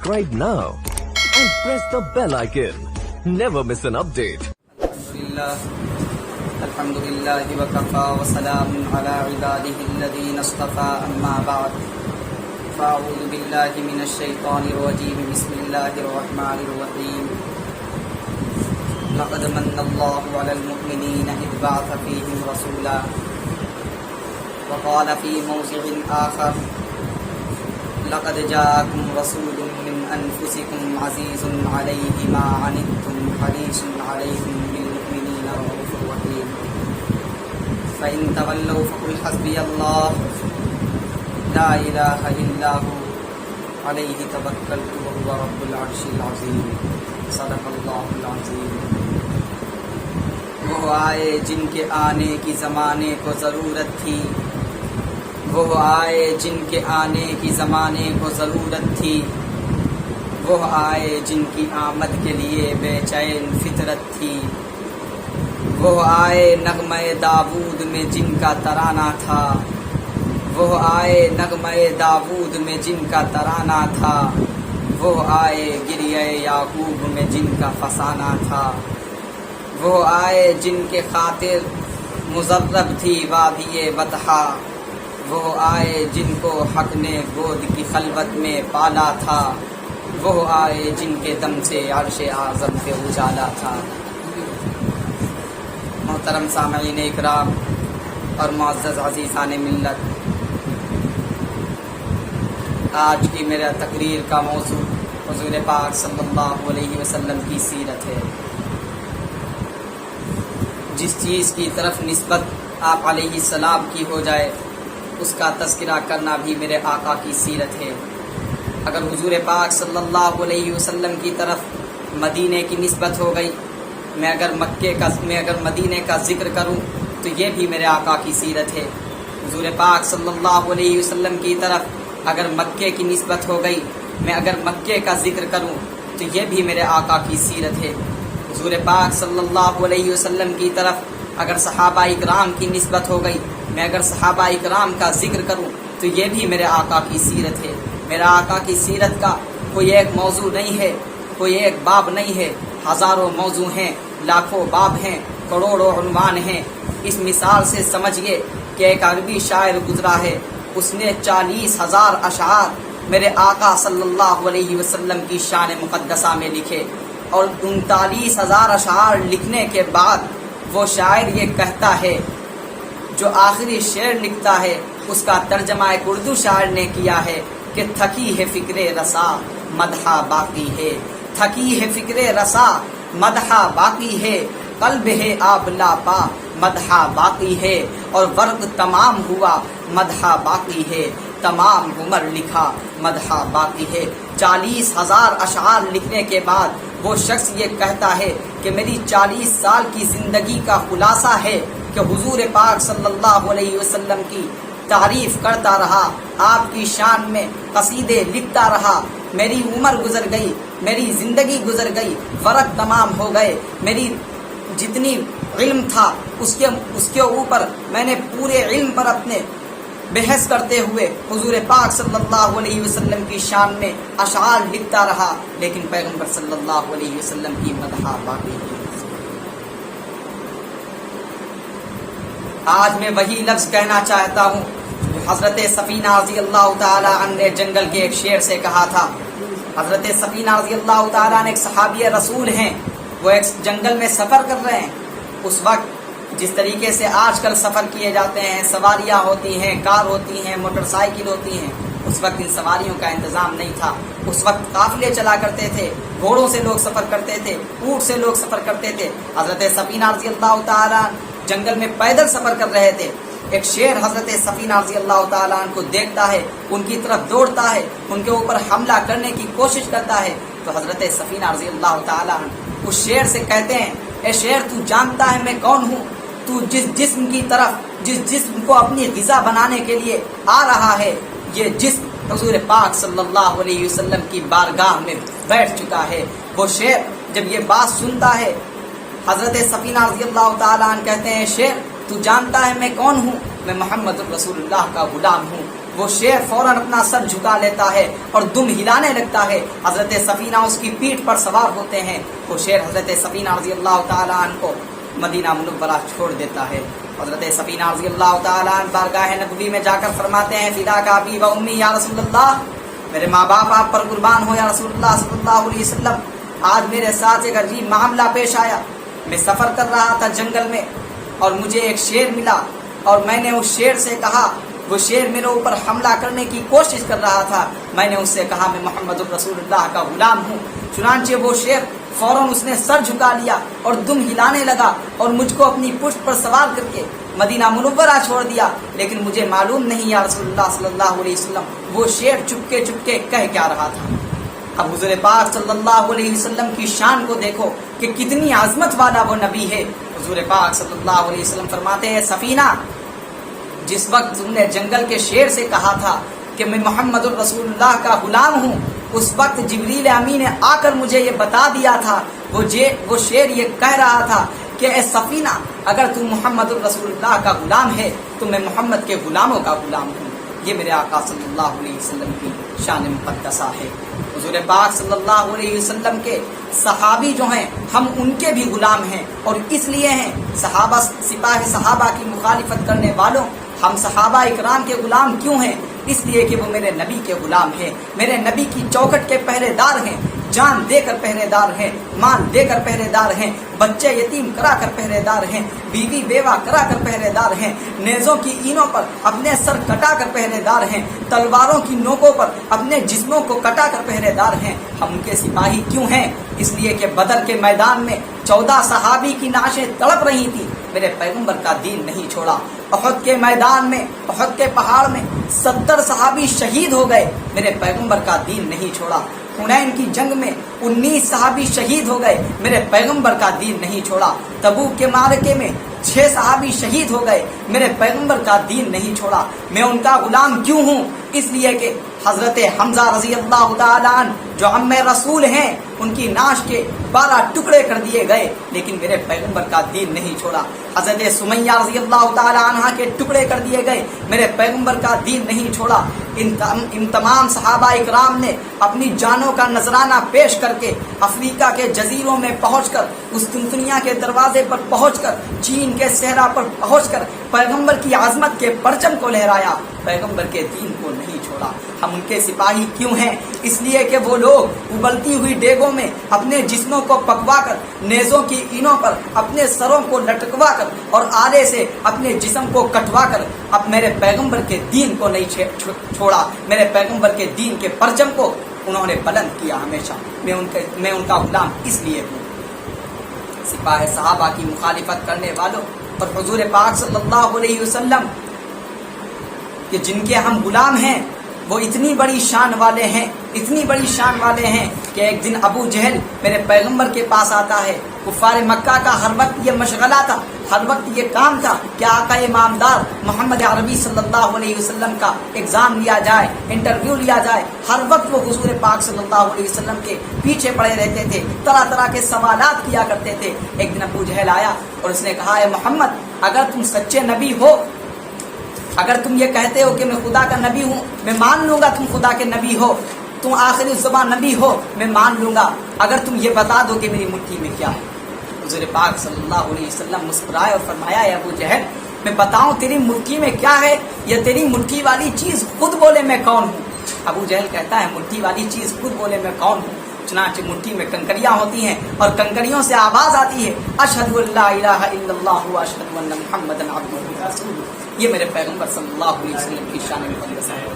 subscribe now and press the bell icon. Never miss an update. الحمد لله وكفى وسلام على عباده الذين اصطفى أما بعد فأعوذ بالله من الشيطان الرجيم بسم الله الرحمن الرحيم لقد من الله على المؤمنين إذ بعث فيهم رسولا وقال في موضع آخر لقد جاءكم رسول من أنفسكم عزيز عليه ما عنتم حريص عليكم بالمؤمنين رؤوف رحيم فإن تولوا فقل حسبي الله لا إله إلا هو عليه توكلت وهو رب العرش العظيم صدق اللہ العظیم. وہ آئے جن کے آنے کی زمانے کو ضرورت تھی، وہ آئے جن کے آنے کی زمانے کو ضرورت تھی، وہ آئے جن کی آمد کے لیے بے چین فطرت تھی، وہ آئے نغمہ داود میں جن کا ترانہ تھا، وہ آئے نغمہ داود میں جن کا ترانہ تھا، وہ آئے گریہ یعقوب میں جن کا فسانہ تھا، وہ آئے جن کے خاطر مضرب تھی وادی بطحا، وہ آئے جن کو حق نے گود کی خلوت میں پالا تھا، وہ آئے جن کے دم سے عرش اعظم پہ اجالا تھا. محترم سامعین اکرام اور معزز عزیزان ملت، آج کی میرا تقریر کا موضوع حضور پاک صلی اللہ علیہ وسلم کی سیرت ہے. جس چیز کی طرف نسبت آپ علیہ السلام کی ہو جائے اس کا تذکرہ کرنا بھی میرے آقا کی سیرت ہے. اگر حضور پاک صلی اللہ علیہ وسلم کی طرف مدینے کی نسبت ہو گئی، میں اگر مدینے کا ذکر کروں تو یہ بھی میرے آقا کی سیرت ہے. حضور پاک صلی اللہ علیہ وسلم کی طرف اگر مکے کی نسبت ہو گئی، میں اگر مکے کا ذکر کروں تو یہ بھی میرے آقا کی سیرت ہے. حضور پاک صلی اللہ علیہ وسلم کی طرف اگر صحابہ اکرام کی نسبت ہو گئی، میں اگر صحابہ اکرام کا ذکر کروں تو یہ بھی میرے آقا کی سیرت ہے. میرا آقا کی سیرت کا کوئی ایک موضوع نہیں ہے، کوئی ایک باب نہیں ہے، ہزاروں موضوع ہیں، لاکھوں باب ہیں، کروڑوں عنوان ہیں. اس مثال سے سمجھیے کہ ایک عربی شاعر گزرا ہے، اس نے 40,000 اشعار میرے آقا صلی اللہ علیہ وسلم کی شان مقدسہ میں لکھے، اور 39,000 اشعار لکھنے کے بعد وہ شاعر یہ کہتا ہے، جو آخری شعر لکھتا ہے اس کا ترجمہ ایک اردو شاعر نے کیا ہے کہ تھکی ہے فکر رسا مدحہ باقی ہے، تھکی ہے فکر رسا مدحہ باقی ہے، قلب ہے آب لاپا مدحہ باقی ہے، اور ورق تمام ہوا مدحہ باقی ہے، تمام عمر لکھا مدحہ باقی ہے. 40,000 اشعار لکھنے کے بعد وہ شخص یہ کہتا ہے کہ میری 40 سال کی زندگی کا خلاصہ ہے کہ حضور پاک صلی اللہ علیہ وسلم کی تعریف کرتا رہا، آپ کی شان میں قصیدے لکھتا رہا. میری عمر گزر گئی، میری زندگی گزر گئی، ورق تمام ہو گئے، میری جتنی علم تھا اس کے اوپر میں نے پورے علم پر اپنے بحث کرتے ہوئے حضور پاک صلی اللہ علیہ وسلم کی شان میں اشعار لکھتا رہا، لیکن پیغمبر صلی اللہ علیہ وسلم کی مدح باقی ہے. آج میں وہی لفظ کہنا چاہتا ہوں جو حضرت سفینہ رضی اللہ تعالی عنہ نے جنگل کے ایک شیر سے کہا تھا. حضرت سفینہ رضی اللہ تعالی عنہ ایک صحابی رسول ہیں، وہ ایک جنگل میں سفر کر رہے ہیں. اس وقت جس طریقے سے آج کل سفر کیے جاتے ہیں، سواریاں ہوتی ہیں، کار ہوتی ہیں، موٹر سائیکل ہوتی ہیں، اس وقت ان سواریوں کا انتظام نہیں تھا. اس وقت قافلے چلا کرتے تھے، گھوڑوں سے لوگ سفر کرتے تھے، اونٹ سے لوگ سفر کرتے تھے. حضرت سفینہ رضی اللہ تعالیٰ جنگل میں پیدل سفر کر رہے تھے. ایک شیر حضرت سفینہ رضی اللہ تعالیٰ عنہ کو دیکھتا ہے، ان کی طرف دوڑتا ہے، ان کے اوپر حملہ کرنے کی کوشش کرتا ہے. تو حضرت سفینہ رضی اللہ تعالیٰ عنہ اس شیر سے کہتے ہیں، اے شیر تو جانتا ہے میں کون ہوں؟ تو جس جسم کی طرف، جس جسم کو اپنی غذا بنانے کے لیے آ رہا ہے، یہ جسم حضور پاک صلی اللہ علیہ وسلم کی بارگاہ میں بیٹھ چکا ہے. وہ شیر جب یہ بات سنتا ہے، حضرت سفینہ رضی اللہ تعالیٰ عنہ کہتے ہیں، شیر تو جانتا ہے میں کون ہوں؟ میں محمد رسول اللہ کا غلام ہوں. وہ شیر فوراً اپنا سر جھکا لیتا ہے اور دم ہلانے لگتا ہے. حضرت سفینہ اس کی پیٹھ پر سوار ہوتے ہیں. وہ شیر حضرت سفینہ رضی اللہ تعالیٰ عنہ کو مدینہ منورہ چھوڑ دیتا ہے. حضرت سفینہ رضی اللہ تعالیٰ عنہ بارگاہ نبوی میں جا کر فرماتے ہیں فداک ابی و امی یا رسول اللہ، میرے ماں باپ آپ پر قربان ہو یا رسول اللہ صلی اللہ علیہ وسلم. آج میرے ساتھ ایک عجیب معاملہ پیش آیا. میں سفر کر رہا تھا جنگل میں اور مجھے ایک شیر ملا اور میں نے اس شیر سے کہا، وہ شیر میرے اوپر حملہ کرنے کی کوشش کر رہا تھا. میں نے اس سے کہا میں محمد رسول اللہ کا غلام ہوں. چنانچہ وہ شیر فوراً اس نے سر جھکا لیا اور دم ہلانے لگا اور مجھ کو اپنی پشت پر سوار کر کے مدینہ منورہ چھوڑ دیا. لیکن مجھے معلوم نہیں یا رسول اللہ صلی اللہ علیہ وسلم وہ شیر چپکے چپکے کہہ کیا رہا تھا. اب حضور پاک صلی اللہ علیہ وسلم کی شان کو دیکھو کہ کتنی عظمت والا وہ نبی ہے. حضور پاک صلی اللہ علیہ وسلم فرماتے ہیں سفینہ، جس وقت تم نے جنگل کے شیر سے کہا تھا کہ میں محمد الرسول اللہ کا غلام ہوں، اس وقت جبریل امین نے آ کر مجھے یہ بتا دیا تھا. وہ شیر یہ کہہ رہا تھا کہ اے سفینہ، اگر تم محمد الرسول اللہ کا غلام ہے تو میں محمد کے غلاموں کا غلام ہوں. یہ میرے آقا صلی اللہ علیہ وسلم کی شان مقدسہ ہے. حضور پاک صلی اللہ علیہ وسلم کے صحابی جو ہیں ہم ان کے بھی غلام ہیں، اور اس لیے ہیں صحابہ سپاہ صحابہ کی مخالفت کرنے والوں، ہم صحابہ اکرام کے غلام کیوں ہیں؟ اس لیے کہ وہ میرے نبی کے غلام ہیں، میرے نبی کی چوکھٹ کے پہرے دار ہیں، جان دے کر پہرے دار ہیں، مال دے کر پہرے دار ہیں، بچے یتیم کرا کر پہرے دار ہیں، بیوی بیوہ کرا کر پہرے دار ہیں، نیزوں کی اینوں پر اپنے سر کٹا کر پہرے دار ہیں، تلواروں کی نوکوں پر اپنے جسموں کو کٹا کر پہرے دار ہیں. ہم ان کے سپاہی کیوں ہیں؟ اس لیے کہ بدر کے میدان میں 14 صحابی کی نعشیں تڑپ رہی تھی، میرے پیغمبر کا دین نہیں چھوڑا. احد کے میدان میں، احد کے پہاڑ میں 70 صحابی شہید ہو گئے، میرے پیغمبر کا دین نہیں چھوڑا. حنین کی جنگ میں 19 صحابی شہید ہو گئے، میرے پیغمبر کا دین نہیں چھوڑا. تبوک کے معرکے میں 6 صحابی شہید ہو گئے، میرے پیغمبر کا دین نہیں چھوڑا. میں ان کا غلام کیوں ہوں؟ اس لیے کہ حضرت حمزہ رضی اللہ تعالیٰ عنہ جو عم رسول ہیں، ان کی نعش کے 12 ٹکڑے کر دیے گئے، لیکن میرے پیغمبر کا دین نہیں چھوڑا. حضرت سمیہ رضی اللہ تعالیٰ عنہ کے ٹکڑے کر دیے گئے، میرے پیغمبر کا دین نہیں چھوڑا. ان تمام صحابہ اکرام نے اپنی جانوں کا نذرانہ پیش کر کے افریقہ کے جزیروں میں پہنچ کر، اس دنیا کے دروازے پر پہنچ کر، چین کے صحرا پر پہنچ کر پیغمبر کی عظمت کے پرچم کو لہرایا، پیغمبر کے دین کو نہیں چھوڑا. ہم ان کے سپاہی کیوں ہیں؟ اس لیے کہ وہ لوگ ابلتی ہوئی ڈیگوں میں اپنے جسموں کو پکوا کر، نیزوں کی اینوں پر اپنے سروں کو لٹکوا کر اور آلے سے اپنے جسم کو کٹوا کر اب میرے پیغمبر کے دین کو نہیں چھوڑا. میرے پیغمبر کے دین کے پرچم کو انہوں نے بلند کیا ہمیشہ. میں ان کا غلام اس لیے ہوں. سپاہ صحابہ کی مخالفت کرنے والوں اور حضور پاک صلی اللہ علیہ وسلم کہ جن کے ہم غلام ہیں، وہ اتنی بڑی شان والے ہیں، اتنی بڑی شان والے ہیں کہ ایک دن ابو جہل میرے پیغمبر کے پاس آتا ہے. کفار مکہ کا ہر وقت یہ مشغلہ تھا، ہر وقت یہ کام تھا کہ آقا امامدار محمد عربی صلی اللہ علیہ وسلم کا ایگزام لیا جائے، انٹرویو لیا جائے. ہر وقت وہ حضور پاک صلی اللہ علیہ وسلم کے پیچھے پڑے رہتے تھے، طرح طرح کے سوالات کیا کرتے تھے. ایک دن ابو جہل آیا اور اس نے کہا، اے محمد، اگر تم سچے نبی ہو، اگر تم یہ کہتے ہو کہ میں خدا کا نبی ہوں، میں مان لوں گا تم خدا کے نبی ہو، تم آخری الزمان نبی ہو، میں مان لوں گا، اگر تم یہ بتا دو کہ میری مٹھی میں کیا ہے. حضور پاک صلی اللہ علیہ وسلم مسکرائے اور فرمایا، اے ابو جہل، میں بتاؤں تیری مٹھی میں کیا ہے یا تیری مٹھی والی چیز خود بولے میں کون ہوں؟ ابو جہل کہتا ہے، مٹھی والی چیز خود بولے میں کون ہوں. چنانچہ مٹھی میں کنکریاں ہوتی ہیں اور کنکریوں سے آواز آتی ہے، اشہد ان لا الہ الا اللہ و اشہد ان محمدا عبدہ ورسولہ. یہ میرے پیغمبر صلی اللہ علیہ وسلم کی شان مقدسہ ہے.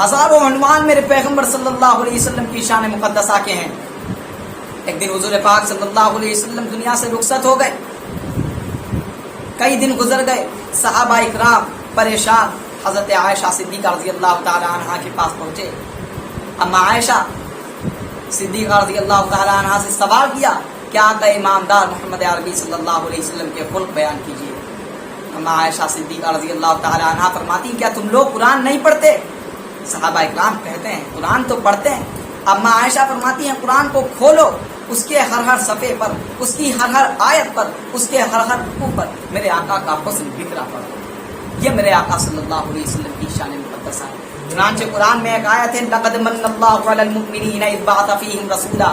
ہزاروں عنوان میرے پیغمبر صلی اللہ علیہ وسلم کی شان مقدسہ کے ہیں. ایک دن حضور پاک صلی اللہ علیہ وسلم دنیا سے رخصت ہو گئے. کئی دن گزر گئے، صحابہ اکرام پریشان حضرت عائشہ صدیقہ رضی اللہ تعالی عنہا کے پاس پہنچے. اما عائشہ صدیقہ رضی اللہ تعالی عنہا سے سوال کیا کہ آقا امامدار محمد عربی صلی اللہ علیہ وسلم کے خلق بیان کیجیے. اما عائشہ صدیقہ رضی اللہ تعالی عنہا فرماتی، کیا تم لوگ قرآن نہیں پڑھتے؟ صحابہ اکرام کہتے ہیں قرآن تو پڑھتے ہیں. اما عائشہ فرماتی ہیں قرآن کو کھولو، اس کے ہر صفحے پر، اس کی ہر آیت پر، اس کے ہر رکوع پر میرے آقا کا حسن بکھرا پڑا. یہ میرے آقا صلی اللہ علیہ وسلم کی شان مقدسہ ہے. چنانچہ قرآن میں ایک آیت ہے لقد من اللہ علی المؤمنین اذ بعث فیہم رسولا.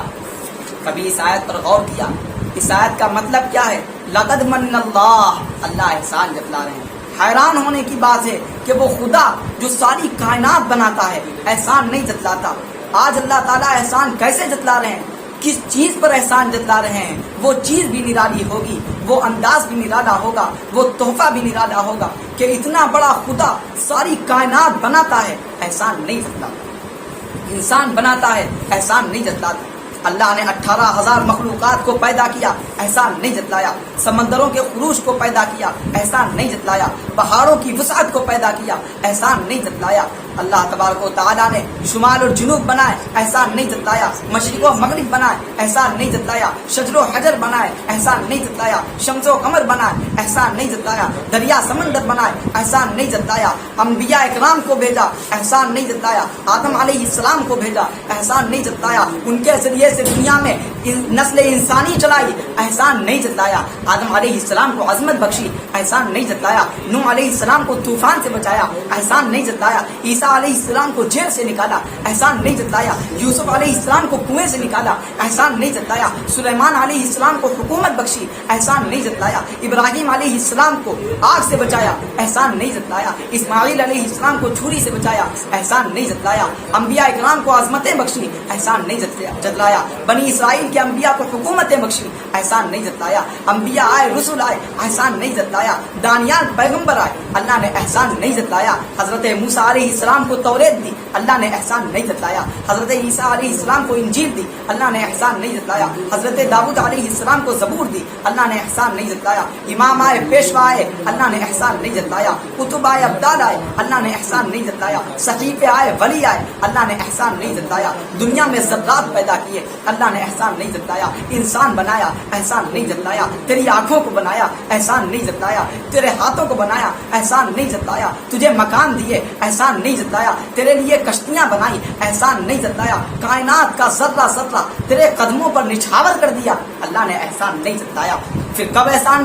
کبھی اس آیت پر غور کیا؟ اس آیت کا مطلب کیا ہے؟ لقد من اللہ احسان جتلا رہے ہیں. حیران ہونے کی بات ہے کہ وہ خدا جو ساری کائنات بناتا ہے احسان نہیں جتلاتا. آج اللہ تعالیٰ احسان کیسے جتلا رہے ہیں؟ کس چیز پر احسان جتلا رہے ہیں؟ وہ چیز بھی نرالی ہوگی، وہ انداز بھی نرالا ہوگا، وہ تحفہ بھی نرالا ہوگا کہ اتنا بڑا خدا ساری کائنات بناتا ہے احسان نہیں جتلاتا. انسان بناتا ہے احسان نہیں جتلاتا. اللہ نے 18,000 مخلوقات کو پیدا کیا احسان نہیں جتلایا. سمندروں کے خروش کو پیدا کیا احسان نہیں جتلایا. پہاڑوں کی وسعت کو پیدا کیا احسان نہیں جتلایا. اللہ تبارک و تعالیٰ نے شمال اور جنوب بنائے احسان نہیں جتلایا. مشرق و مغرب بنائے احسان نہیں جتلایا. شجر و حجر بنائے احسان نہیں جتلایا. شمس و قمر بنائے احسان نہیں جتلایا. دریا سمندر بنائے احسان نہیں جتلایا. انبیاء اکرام کو بھیجا احسان نہیں جتلایا. آدم علیہ السلام کو بھیجا احسان نہیں جتلایا. ان کے ذریعے سے دنیا میں نسل انسانی چلائی احسان نہیں جتلایا. آدم علیہ السلام کو عظمت بخشی احسان نہیں جتلایا. نوح علیہ السلام کو طوفان سے بچایا احسان نہیں جتلایا. عیسیٰ علیہ السلام کو جیل سے نکالا احسان نہیں جتلایا. یوسف علیہ السلام کو کنویں سے نکالا احسان نہیں جتلایا. سلیمان علیہ السلام کو حکومت بخشی احسان نہیں جتلایا. ابراہیم علیہ السلام کو آگ سے بچایا احسان نہیں جتلایا. اسماعیل علیہ السلام کو چھری سے بچایا احسان نہیں جتلایا. انبیاء اکرام کو عظمتیں بخشی احسان نہیں جتلایا. بنی اسرائیل کے انبیاء کو حکومتیں بخشی احسان نہیں جتلایا. انبیاء آئے، رسول آئے احسان نہیں جتلایا. دانیال پیغمبر آئے اللہ نے احسان نہیں جتلایا. حضرت موسیٰ علیہ السلام کو توریت دی اللہ نے احسان نہیں جتلایا. حضرت عیسیٰ علیہ السلام کو انجیل دی اللہ نے احسان نہیں جتلایا. حضرت داؤد علیہ السلام کو زبور دی اللہ نے احسان نہیں جتلایا. امام آئے، پیشوا آئے اللہ نے احسان نہیں جتلایا. کتب آئے، ابدال آئے اللہ نے احسان نہیں جتلایا. صحیفے آئے، ولی آئے اللہ نے احسان نہیں جتلایا. دنیا میں ذرات پیدا کیے اللہ نے احسان نہیں جتلایا. انسان بنایا احسان نہیں جتلایا. تیری آنکھوں کو بنایا احسان نہیں جتلایا. تیرے ہاتھوں کو بنایا احسان نہیں جتلایا. تجھے مکان دیے احسان نہیں جتلایا. تیرے لیے کشتیاں بنائی احسان نہیں جتلایا. کائنات کا ذرہ ذرہ تیرے قدموں پر نچھاور کر دیا اللہ نے احسان نہیں جتلایا. پھر کب احسان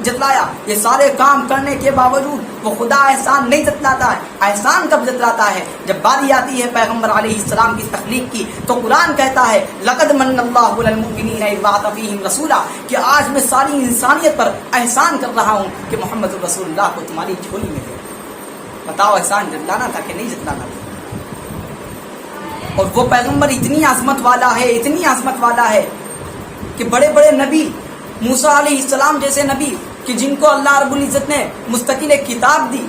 جتلایا؟ یہ سارے کام کرنے کے باوجود وہ خدا احسان نہیں جتلاتا ہے. احسان کب جتلاتا ہے؟ جب باری آتی ہے پیغمبر علیہ السلام کی تخلیق کی تو قرآن کہتا ہے لقد من اللہ علی المؤمنین اذ بعث فیہم رسولا کہ آج میں ساری انسانیت پر احسان کر رہا ہوں کہ محمد رسول اللہ کو تمہاری جھولی میں دے. بتاؤ احسان جتلانا تھا کہ نہیں جتلانا تھا؟ اور وہ پیغمبر اتنی عظمت والا ہے، اتنی عظمت والا ہے کہ بڑے بڑے نبی، موسیٰ علیہ السلام جیسے نبی کہ جن کو اللہ رب العزت نے مستقل ایک کتاب دی،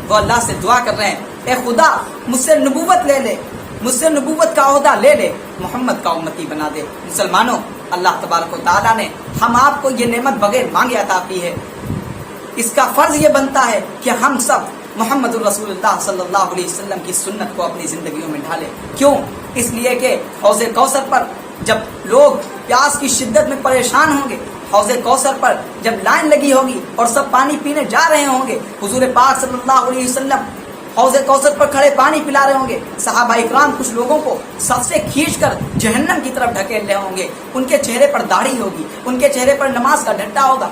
وہ اللہ سے دعا کر رہے ہیں اے خدا مجھ سے نبوت لے لے، مجھ سے نبوت کا عہدہ لے لے، محمد کا امتی بنا دے. مسلمانوں، اللہ تبارک و تعالیٰ نے ہم آپ کو یہ نعمت بغیر مانگے عطا کی ہے. اس کا فرض یہ بنتا ہے کہ ہم سب محمد الرسول اللہ صلی اللہ علیہ وسلم کی سنت کو اپنی زندگیوں میں ڈھالیں. کیوں؟ اس لیے کہ حوض کوثر پر جب لوگ پیاس کی شدت میں پریشان ہوں گے، حوض کوثر پر جب لائن لگی ہوگی اور سب پانی پینے جا رہے ہوں گے، حضور پاک صلی اللہ علیہ وسلم حوض کوثر پر کھڑے پانی پلا رہے ہوں گے. صحابہ اکرام کچھ لوگوں کو سب سے کھینچ کر جہنم کی طرف ڈھکیل رہے ہوں گے. ان کے چہرے پر داڑھی ہوگی، ان کے چہرے پر نماز کا ڈھٹا ہوگا.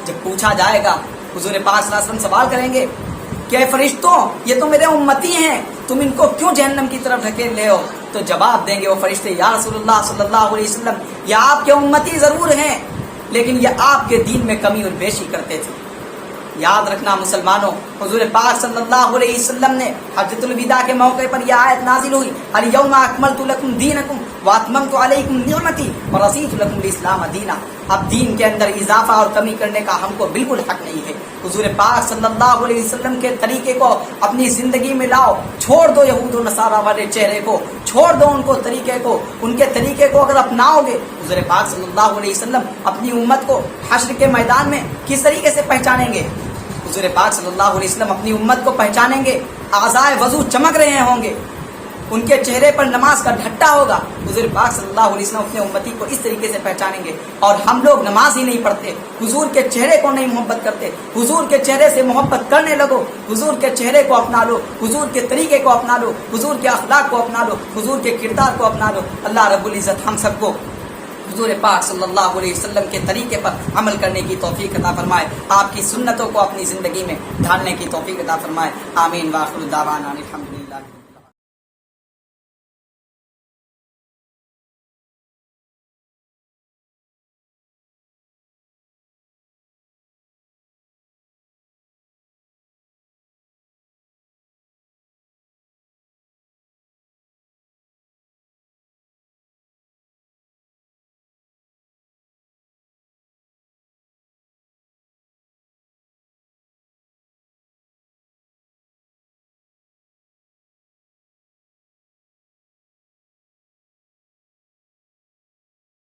جب پوچھا جائے گا، حضور پاک صلی اللہ علیہ وسلم سوال کریں گے کہ اے فرشتوں، یہ تو میرے امتی ہیں، تم ان کو کیوں جہنم کی طرف ڈھکیل رہے ہو؟ تو جواب دیں گے وہ فرشتے یا رسول اللہ صلی اللہ علیہ وسلم، یہ آپ کے امتی ضرور ہیں لیکن یہ آپ کے دین میں کمی اور بیشی کرتے تھے. یاد رکھنا مسلمانوں، حضور پاک صلی اللہ علیہ وسلم نے حجۃ الوداع کے موقع پر یہ آیت نازل ہوئی الیوم اکملت لکم دینکم واتممت علیکم نعمتی ورضیت لکم الاسلام دینا. اب دین کے اندر اضافہ اور کمی کرنے کا ہم کو بالکل حق نہیں ہے. حضور پاک صلی اللہ علیہ وسلم کے طریقے کو اپنی زندگی میں لاؤ. چھوڑ دو یہود و نصارہ والے چہرے کو، چھوڑ دو ان کو طریقے کو. ان کے طریقے کو اگر اپناؤ گے، حضور پاک صلی اللہ علیہ وسلم اپنی امت کو حشر کے میدان میں کس طریقے سے پہچانیں گے؟ حضور پاک صلی اللہ علیہ وسلم اپنی امت کو پہچانیں گے، اعضائے وضو چمک رہے ہوں گے، ان کے چہرے پر نماز کا ڈھٹا ہوگا. حضور پاک صلی اللہ علیہ وسلم اپنے امتی کو اس طریقے سے پہچانیں گے. اور ہم لوگ نماز ہی نہیں پڑھتے، حضور کے چہرے کو نہیں محبت کرتے. حضور کے چہرے سے محبت کرنے لگو، حضور کے چہرے کو اپنا لو، حضور کے طریقے کو اپنا لو، حضور کے اخلاق کو اپنا لو، حضور کے کردار کو اپنا لو. اللہ رب العزت ہم سب کو حضور پاک صلی اللہ علیہ وسلم کے طریقے پر عمل کرنے کی توفیق عطا فرمائے، آپ کی سنتوں کو اپنی زندگی میں ڈھالنے کی توفیق عطا فرمائے، آمین۔ وآخر دعوانا الحمدللہ۔